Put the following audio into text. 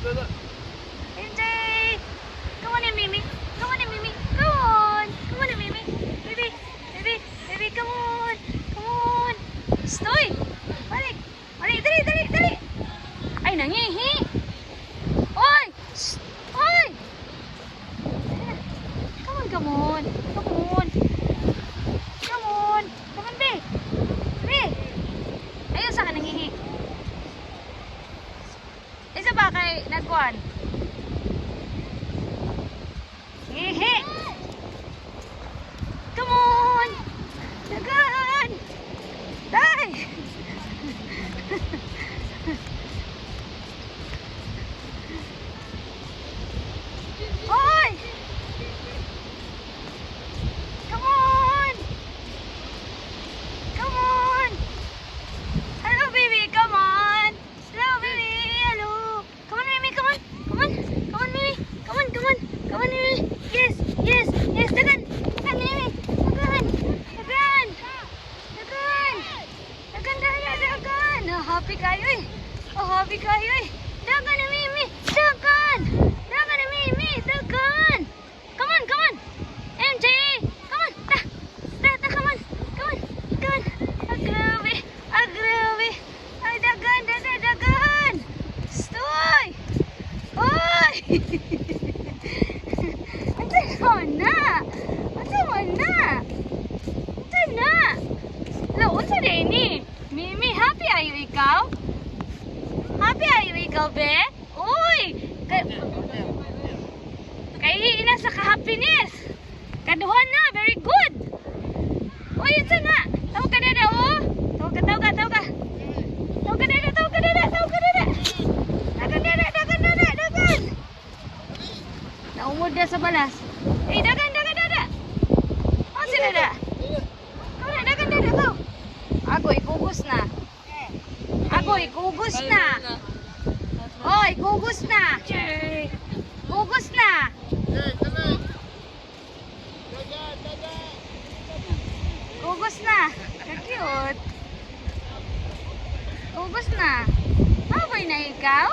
MJ! Come on in, Mimi. Come on in, Mimi. Come on. Come on in, Mimi. Baby. Baby. Baby, come on. Come on. Stoy! Balik. Balik. Dali, dali, dali. Ay, nangihi. Oy! Shh! Oy! Come on, come on. Come on. Come on. Come on, be. Be. Ayun, saan ka nangihi? Isa ba kay nagkuhan? Hihi! Come on! Dagan! Day! Hoy! Come on! Come on! Hello, baby! Come on! Hello, baby! Hello! Come on, Mimi! Come on! Come on! Come on, Mimi! Come on! Come on! Come on, Mimi! Yes! Yes! Yes! Dagan! Dagan, Mimi! Dagan! Dagan! Dagan! Dagan, dagan, dagan! Oh, happy kayo eh! Oh, happy kayo eh! Dagan na, Mimi! Dagan! Dagan na, Mimi! Dagan! Come on! Come on! MJ! Come on! Ta! Ta! Ta! Come on! Come on! Come on! Ah, grabe! Ah, grabe! Ay, dagan! Dagan! Dagan! Stoy! Oy! Andiyan naman na! Andiyan naman na! Andiyan na! Hello, unsa din ni? Mimi, happy ayo ikaw? Happy ayo ikaw, be? Uy! Kay ina sa ka-happiness. Kaduhan na, very good. Uy, unsa na? Tawag ka na oh. Tawag ka, tawag ka, tawag ka. Tawag ka na, tawag ka na, tawag ka na. Dagan na, dagan na, dagan. Naumod na sa balas. Eh, dagan, dagan, dagan. Oh, sila na. Ikaw na, dagan, dagan, ikaw. Agoy, kugos na. Agoy, kugos na. Oy, kugos na. Kugos na. Kugos na. Ka-cute. Kugos na. Baboy na ikaw?